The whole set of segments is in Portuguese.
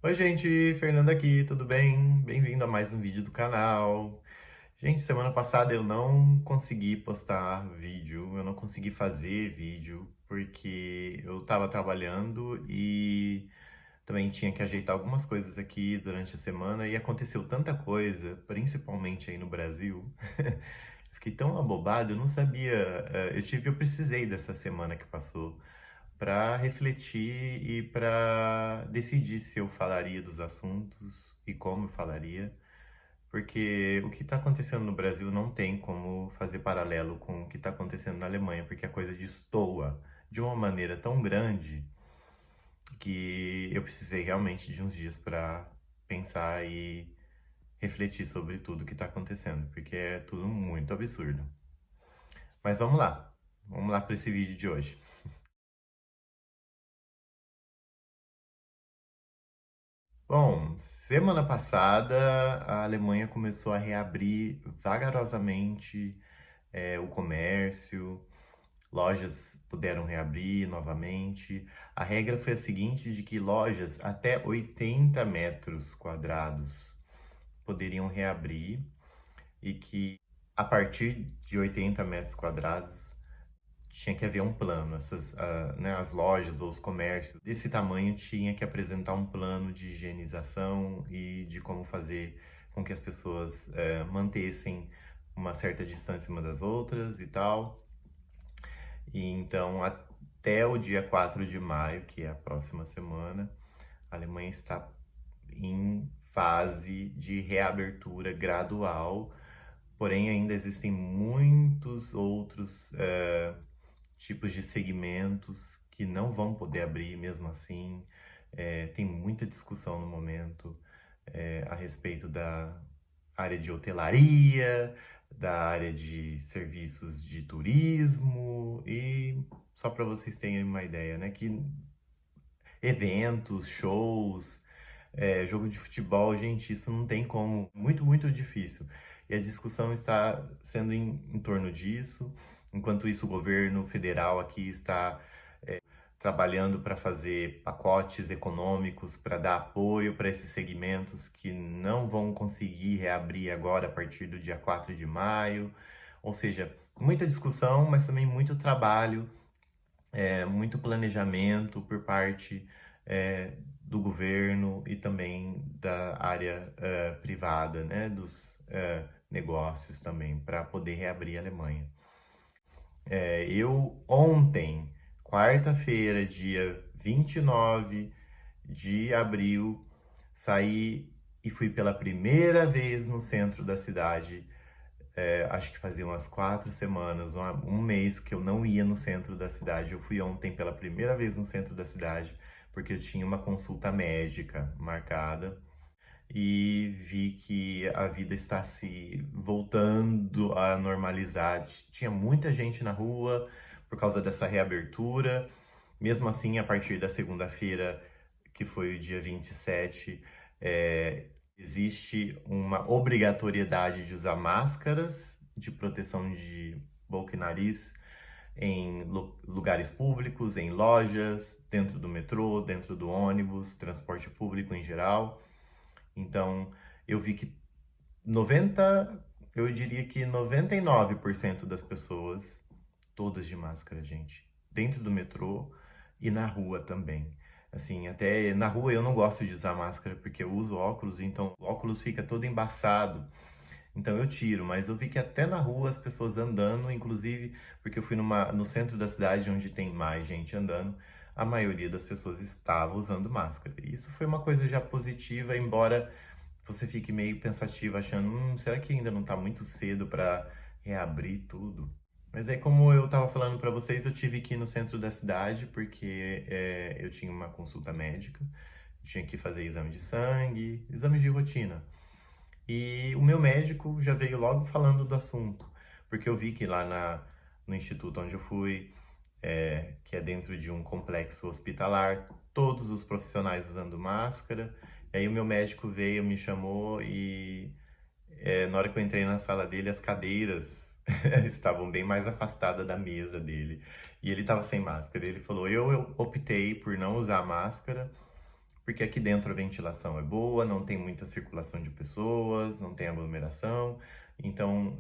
Oi, gente, Fernando aqui, tudo bem? Bem-vindo a mais um vídeo do canal. Gente, semana passada eu não consegui postar vídeo, eu não consegui fazer vídeo porque eu tava trabalhando e também tinha que ajeitar algumas coisas aqui durante a semana e aconteceu tanta coisa, principalmente aí no Brasil. Fiquei tão abobado, eu não sabia, eu precisei dessa semana que passou para refletir e para decidir se eu falaria dos assuntos e como eu falaria, porque o que está acontecendo no Brasil não tem como fazer paralelo com o que está acontecendo na Alemanha, porque a coisa destoa de uma maneira tão grande que eu precisei realmente de uns dias para pensar e refletir sobre tudo que está acontecendo, porque é tudo muito absurdo. Mas vamos lá para esse vídeo de hoje. Bom, semana passada a Alemanha começou a reabrir vagarosamente o comércio, lojas puderam reabrir novamente. A regra foi a seguinte, de que lojas até 80 metros quadrados poderiam reabrir e que a partir de 80 metros quadrados tinha que haver um plano. Né, as lojas ou os comércios desse tamanho tinha que apresentar um plano de higienização e de como fazer com que as pessoas mantessem uma certa distância uma das outras e tal. E então, até o dia 4 de maio, que é a próxima semana, a Alemanha está em fase de reabertura gradual, porém ainda existem muitos outros tipos de segmentos que não vão poder abrir mesmo assim. Tem muita discussão no momento a respeito da área de hotelaria, da área de serviços de turismo e só para vocês terem uma ideia, né, que eventos, shows, jogo de futebol, gente, isso não tem como, muito difícil. E a discussão está sendo em torno disso. Enquanto isso, o governo federal aqui está trabalhando para fazer pacotes econômicos para dar apoio para esses segmentos que não vão conseguir reabrir agora a partir do dia 4 de maio. Ou seja, muita discussão, mas também muito trabalho, muito planejamento por parte do governo e também da área privada, né, dos negócios também, para poder reabrir a Alemanha. Eu ontem, quarta-feira, dia 29 de abril, saí e fui pela primeira vez no centro da cidade. Acho que fazia umas 4 semanas, um mês que eu não ia no centro da cidade. Eu fui ontem pela primeira vez no centro da cidade, porque eu tinha uma consulta médica marcada e vi que a vida está se voltando a normalizar. Tinha muita gente na rua por causa dessa reabertura. Mesmo assim, a partir da segunda-feira, que foi o dia 27, existe uma obrigatoriedade de usar máscaras de proteção de boca e nariz em lugares públicos, em lojas, dentro do metrô, dentro do ônibus, transporte público em geral. Então, eu vi que 90, eu diria que 99% das pessoas, todas de máscara, gente, dentro do metrô e na rua também. Assim, até na rua eu não gosto de usar máscara porque eu uso óculos, então o óculos fica todo embaçado. Então eu tiro, mas eu vi que até na rua as pessoas andando, inclusive porque eu fui no centro da cidade onde tem mais gente andando, a maioria das pessoas estava usando máscara. E isso foi uma coisa já positiva, embora você fique meio pensativo, achando, será que ainda não está muito cedo para reabrir tudo? Mas aí, como eu estava falando para vocês, eu tive que ir no centro da cidade porque eu tinha uma consulta médica, tinha que fazer exame de sangue, exame de rotina. E o meu médico já veio logo falando do assunto, porque eu vi que no instituto onde eu fui, que é dentro de um complexo hospitalar, todos os profissionais usando máscara. E aí o meu médico veio, me chamou e na hora que eu entrei na sala dele, as cadeiras estavam bem mais afastadas da mesa dele. E ele estava sem máscara. Ele falou: eu optei por não usar máscara porque aqui dentro a ventilação é boa, não tem muita circulação de pessoas, não tem aglomeração, então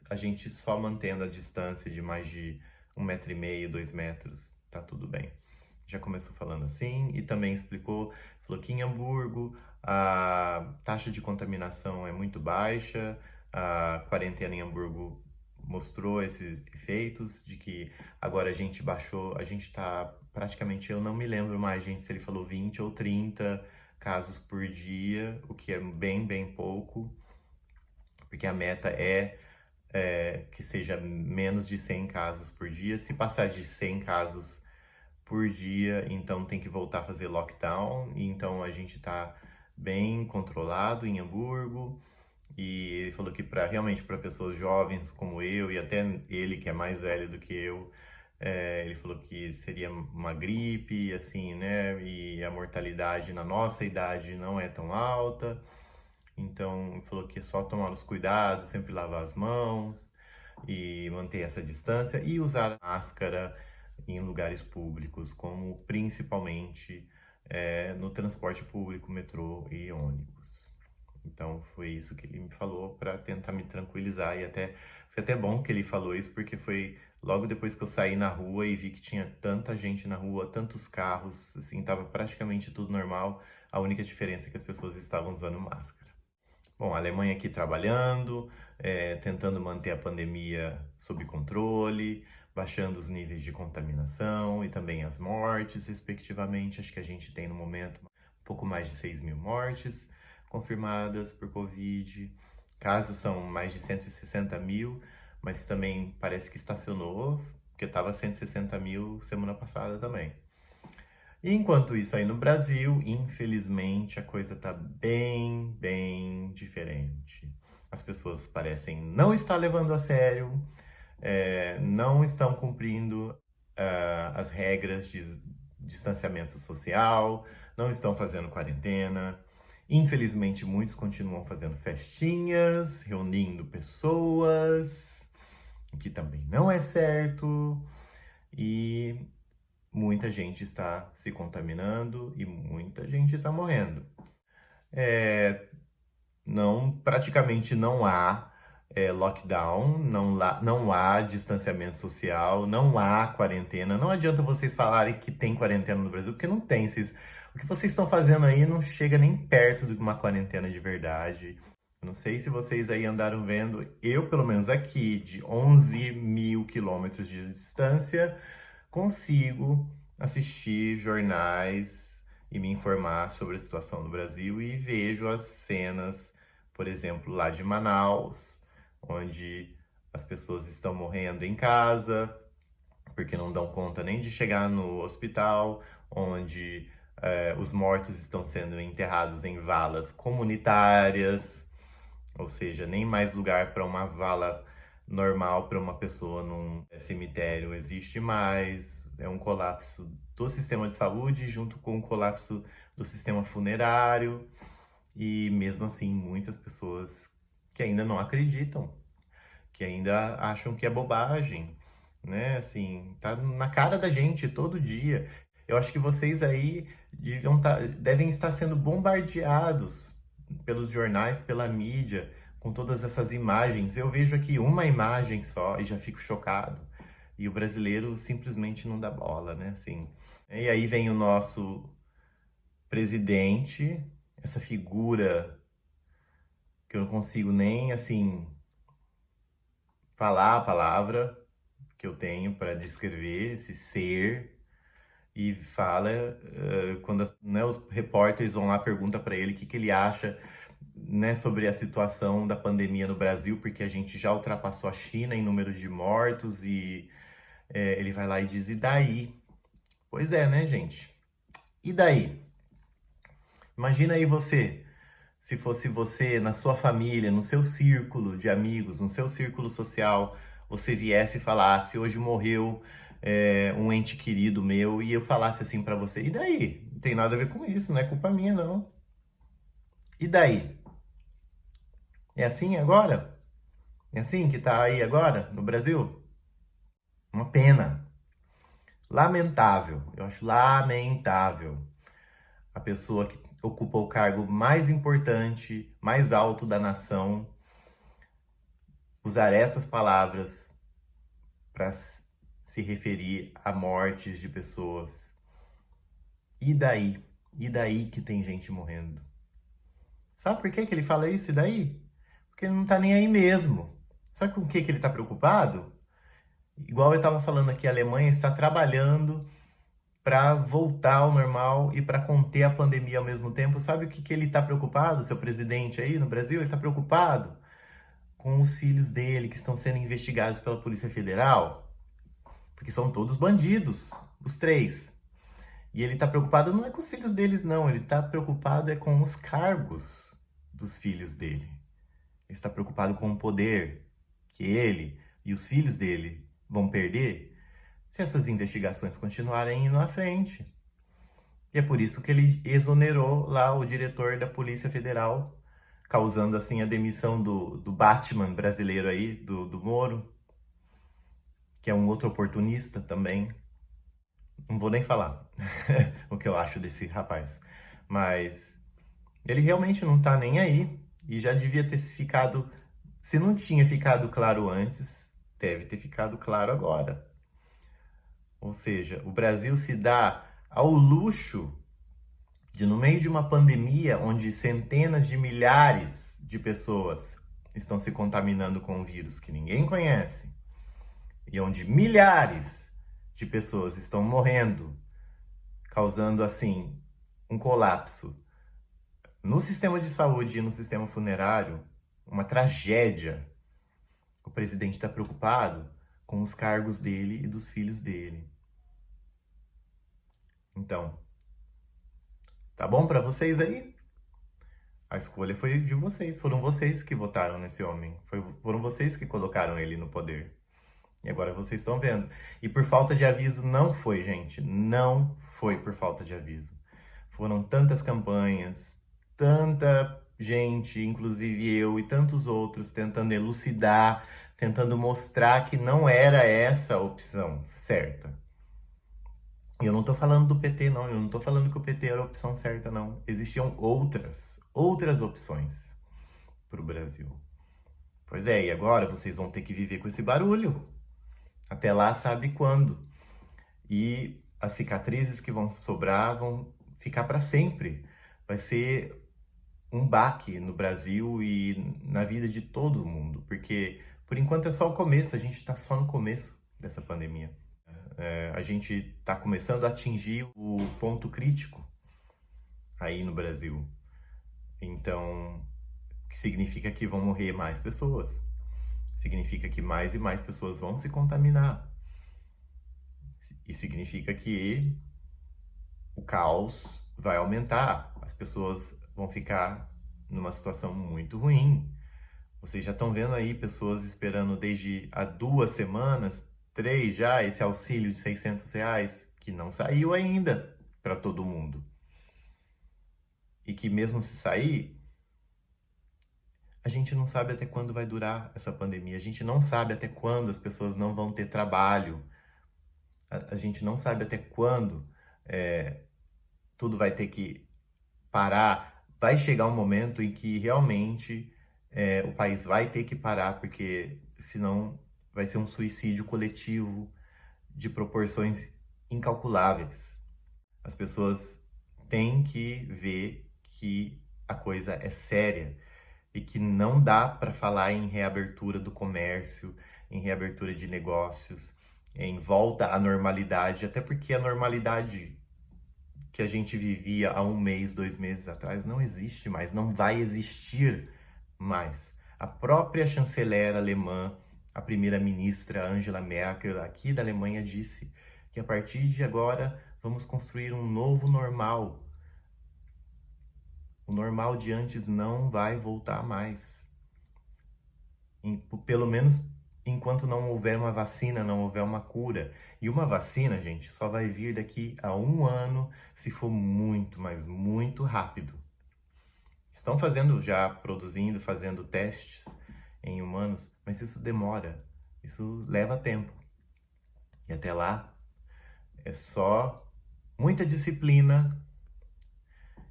a gente só mantendo a distância de mais de 1,5 m, 2 metros, tá tudo bem. Já começou falando assim e também explicou, falou que em Hamburgo a taxa de contaminação é muito baixa, a quarentena em Hamburgo mostrou esses efeitos de que agora a gente baixou, a gente tá praticamente, eu não me lembro mais, gente, se ele falou 20 ou 30 casos por dia, o que é bem pouco, porque a meta é que seja menos de 100 casos por dia. Se passar de 100 casos por dia, então tem que voltar a fazer lockdown, e então a gente tá bem controlado em Hamburgo. E ele falou que realmente para pessoas jovens como eu, e até ele que é mais velho do que eu, ele falou que seria uma gripe, assim, né? E a mortalidade na nossa idade não é tão alta. Então, ele falou que é só tomar os cuidados, sempre lavar as mãos e manter essa distância e usar máscara em lugares públicos, como principalmente no transporte público, metrô e ônibus. Então foi isso que ele me falou para tentar me tranquilizar, e foi até bom que ele falou isso, porque foi logo depois que eu saí na rua e vi que tinha tanta gente na rua, tantos carros, assim, tava praticamente tudo normal. A única diferença é que as pessoas estavam usando máscara. Bom, a Alemanha aqui trabalhando, tentando manter a pandemia sob controle, baixando os níveis de contaminação e também as mortes, respectivamente. Acho que a gente tem no momento um pouco mais de 6.000 mortes confirmadas por Covid. Casos são mais de 160 mil, mas também parece que estacionou, porque estava 160 mil semana passada também. E enquanto isso aí no Brasil, infelizmente, a coisa tá bem diferente. As pessoas parecem não estar levando a sério, não estão cumprindo as regras de distanciamento social, não estão fazendo quarentena. Infelizmente, muitos continuam fazendo festinhas, reunindo pessoas, o que também não é certo. E muita gente está se contaminando e muita gente está morrendo. Praticamente não há lockdown, não há distanciamento social, não há quarentena. Não adianta vocês falarem que tem quarentena no Brasil, porque não tem. O que vocês estão fazendo aí não chega nem perto de uma quarentena de verdade. Eu não sei se vocês aí andaram vendo, eu pelo menos aqui, de 11.000 quilômetros de distância, consigo assistir jornais e me informar sobre a situação do Brasil, e vejo as cenas, por exemplo, lá de Manaus, onde as pessoas estão morrendo em casa, porque não dão conta nem de chegar no hospital, onde os mortos estão sendo enterrados em valas comunitárias, ou seja, nem mais lugar para uma vala normal para uma pessoa num cemitério existe mais. É um colapso do sistema de saúde junto com o colapso do sistema funerário, e mesmo assim muitas pessoas que ainda não acreditam, que ainda acham que é bobagem, né? Assim, tá na cara da gente todo dia. Eu acho que vocês aí devem estar sendo bombardeados pelos jornais, pela mídia, com todas essas imagens. Eu vejo aqui uma imagem só e já fico chocado. E o brasileiro simplesmente não dá bola, né? Assim, e aí vem o nosso presidente, essa figura que eu não consigo nem, assim, falar a palavra que eu tenho para descrever esse ser, e fala, quando os repórteres vão lá, pergunta para ele o que ele acha, né, sobre a situação da pandemia no Brasil, porque a gente já ultrapassou a China em número de mortos, e ele vai lá e diz: e daí? Pois é, né, gente? E daí? Imagina aí você, se fosse você, na sua família, no seu círculo de amigos, no seu círculo social, você viesse e falasse: hoje morreu um ente querido meu, e eu falasse assim pra você: e daí? Não tem nada a ver com isso, não é culpa minha, não. E daí? É assim agora? É assim que tá aí agora, no Brasil? Uma pena. Lamentável. Eu acho lamentável. a pessoa que ocupa o cargo mais importante, mais alto da nação, usar essas palavras para se referir a mortes de pessoas. E daí? E daí que tem gente morrendo? Sabe por que que ele fala isso? E daí? Porque ele não tá nem aí mesmo. Sabe com o que que ele tá preocupado? Igual eu estava falando aqui, a Alemanha está trabalhando para voltar ao normal e para conter a pandemia ao mesmo tempo. Sabe o que que ele está preocupado, seu presidente aí no Brasil? Ele está preocupado com os filhos dele que estão sendo investigados pela Polícia Federal, porque são todos bandidos, os três. E ele está preocupado não é com os filhos deles, não. Ele está preocupado é com os cargos dos filhos dele. Ele está preocupado com o poder que ele e os filhos dele vão perder se essas investigações continuarem indo à frente. E é por isso que ele exonerou lá o diretor da Polícia Federal, causando assim a demissão do Batman brasileiro aí, do Moro, que é um outro oportunista também. Não vou nem falar o que eu acho desse rapaz. Mas ele realmente não tá nem aí e já devia ter ficado. Se não tinha ficado claro antes, deve ter ficado claro agora. Ou seja, o Brasil se dá ao luxo de, no meio de uma pandemia onde centenas de milhares de pessoas estão se contaminando com um vírus que ninguém conhece, e onde milhares de pessoas estão morrendo, causando assim um colapso no sistema de saúde e no sistema funerário, uma tragédia. O presidente está preocupado com os cargos dele e dos filhos dele. Então, tá bom para vocês aí? A escolha foi de vocês, foram vocês que votaram nesse homem, foram vocês que colocaram ele no poder. E agora vocês estão vendo. E por falta de aviso não foi, gente, não foi por falta de aviso. Foram tantas campanhas, tanta gente, inclusive eu e tantos outros, tentando elucidar, tentando mostrar que não era essa a opção certa. E eu não tô falando do PT, não. Eu não tô falando que o PT era a opção certa, não. Existiam outras opções para o Brasil. Pois é, e agora vocês vão ter que viver com esse barulho. Até lá, sabe quando. E as cicatrizes que vão sobrar vão ficar para sempre. Vai ser um baque no Brasil e na vida de todo mundo. Porque, por enquanto, é só o começo. A gente está só no começo dessa pandemia. A gente está começando a atingir o ponto crítico aí no Brasil. Então, o que significa que vão morrer mais pessoas. Significa que mais e mais pessoas vão se contaminar. E significa que o caos vai aumentar. As pessoas vão ficar numa situação muito ruim. Vocês já estão vendo aí pessoas esperando desde há 2 semanas, 3 já, esse auxílio de R$ 600, que não saiu ainda para todo mundo. E que mesmo se sair, a gente não sabe até quando vai durar essa pandemia. A gente não sabe até quando as pessoas não vão ter trabalho. A gente não sabe até quando tudo vai ter que parar. Vai chegar um momento em que realmente o país vai ter que parar, porque senão vai ser um suicídio coletivo de proporções incalculáveis. As pessoas têm que ver que a coisa é séria e que não dá para falar em reabertura do comércio, em reabertura de negócios, em volta à normalidade, até porque a normalidade que a gente vivia há 1 mês, 2 meses atrás não existe mais, não vai existir mais. A própria chanceler alemã, a primeira-ministra Angela Merkel, aqui da Alemanha, disse que a partir de agora vamos construir um novo normal. O normal de antes não vai voltar mais. Pelo menos enquanto não houver uma vacina, não houver uma cura. E uma vacina, gente, só vai vir daqui a 1 ano, se for muito, mas muito rápido. Estão produzindo, fazendo testes em humanos, mas isso demora, isso leva tempo. E até lá, é só muita disciplina,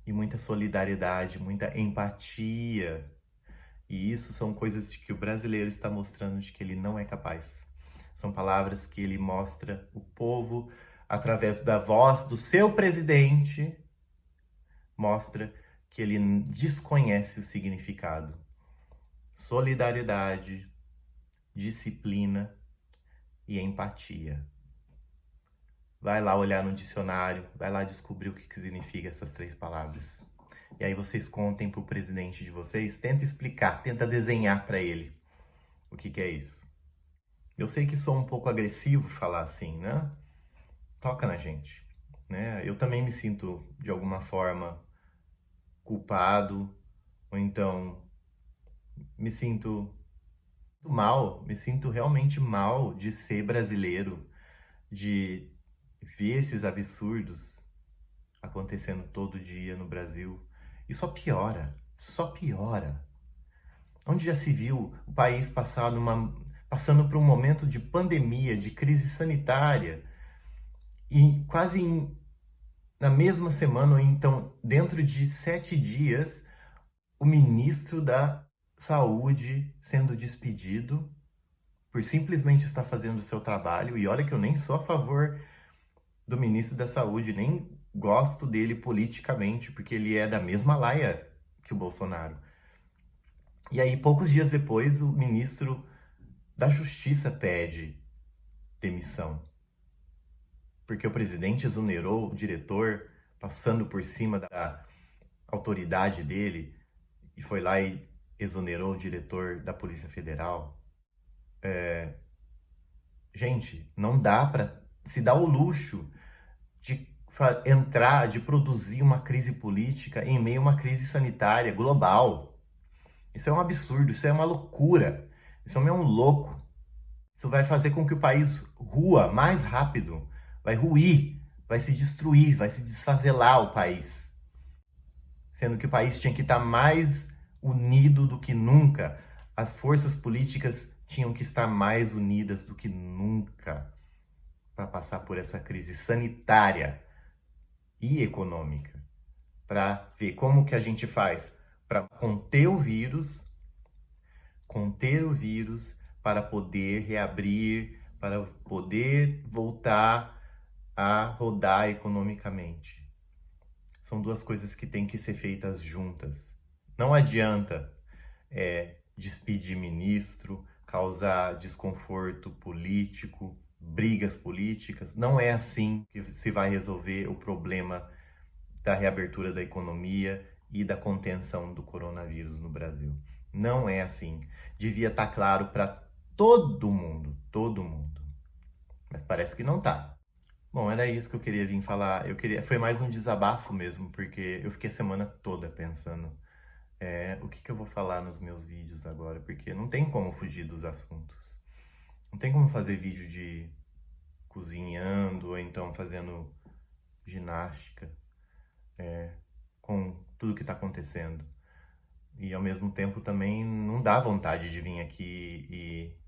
e muita solidariedade, muita empatia. E isso são coisas de que o brasileiro está mostrando de que ele não é capaz. São palavras que ele mostra o povo através da voz do seu presidente, mostra que ele desconhece o significado. Solidariedade, disciplina e empatia. Vai lá olhar no dicionário, vai lá descobrir o que significa essas 3 palavras. E aí vocês contem pro presidente de vocês, tenta explicar, tenta desenhar para ele o que é isso. Eu sei que sou um pouco agressivo falar assim, né? Toca na gente, né? Eu também me sinto, de alguma forma, culpado, ou então me sinto mal, me sinto realmente mal de ser brasileiro, de ver esses absurdos acontecendo todo dia no Brasil. E só piora, só piora. Onde já se viu o país passando por um momento de pandemia, de crise sanitária, e na mesma semana, ou então dentro de 7 dias, o ministro da Saúde sendo despedido por simplesmente estar fazendo o seu trabalho. E olha que eu nem sou a favor do ministro da Saúde, nem gosto dele politicamente, porque ele é da mesma laia que o Bolsonaro. E aí, poucos dias depois, o ministro da Justiça pede demissão, porque o presidente exonerou o diretor, passando por cima da autoridade dele, e foi lá e exonerou o diretor da Polícia Federal. Gente, não dá para se dar o luxo de de produzir uma crise política em meio a uma crise sanitária global. Isso é um absurdo, isso é uma loucura. Esse homem é um louco. Isso vai fazer com que o país rua mais rápido, vai ruir, vai se destruir, vai se desfazelar o país. Sendo que o país tinha que estar mais unido do que nunca. As forças políticas tinham que estar mais unidas do que nunca para passar por essa crise sanitária e econômica, para ver como que a gente faz para conter o vírus, para poder reabrir, para poder voltar a rodar economicamente. São 2 coisas que têm que ser feitas juntas. Não adianta despedir ministro, causar desconforto político, brigas políticas. Não é assim que se vai resolver o problema da reabertura da economia e da contenção do coronavírus no Brasil. Não é assim. Devia estar claro para todo mundo, mas parece que não tá. Bom, era isso que eu queria vir falar. Foi mais um desabafo mesmo, porque eu fiquei a semana toda pensando o que eu vou falar nos meus vídeos agora, porque não tem como fugir dos assuntos. Não tem como fazer vídeo de cozinhando ou então fazendo ginástica com tudo que está acontecendo. E ao mesmo tempo também não dá vontade de vir aqui e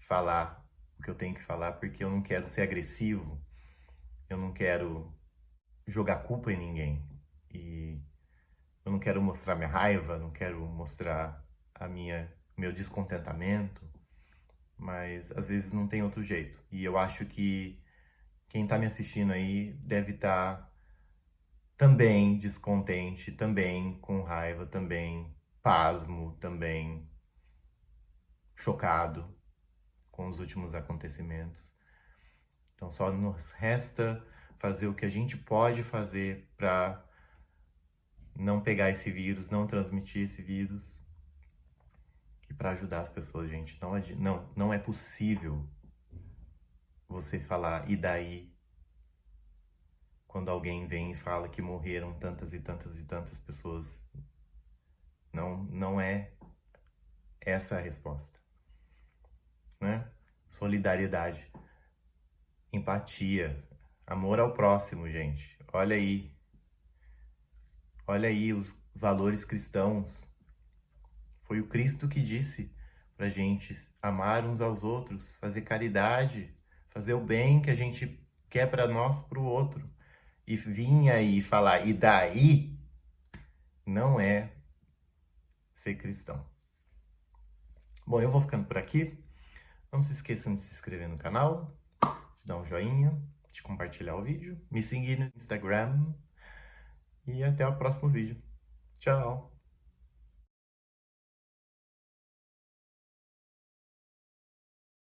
falar o que eu tenho que falar, porque eu não quero ser agressivo, eu não quero jogar culpa em ninguém. E eu não quero mostrar minha raiva, não quero mostrar meu descontentamento, mas às vezes não tem outro jeito. E eu acho que quem está me assistindo aí deve estar também descontente, também com raiva, também pasmo, também chocado com os últimos acontecimentos. Então só nos resta fazer o que a gente pode fazer para não pegar esse vírus, não transmitir esse vírus e para ajudar as pessoas, gente. Não é possível você falar e daí quando alguém vem e fala que morreram tantas e tantas e tantas pessoas. Não é essa a resposta, né? Solidariedade, empatia, amor ao próximo, gente. Olha aí os valores cristãos. Foi o Cristo que disse pra gente amar uns aos outros, fazer caridade, fazer o bem que a gente quer para nós, pro outro. E vinha aí falar, e daí? não é ser cristão. Bom, eu vou ficando por aqui. Não se esqueçam de se inscrever no canal, de dar um joinha, de compartilhar o vídeo, me seguir no Instagram e até o próximo vídeo. Tchau!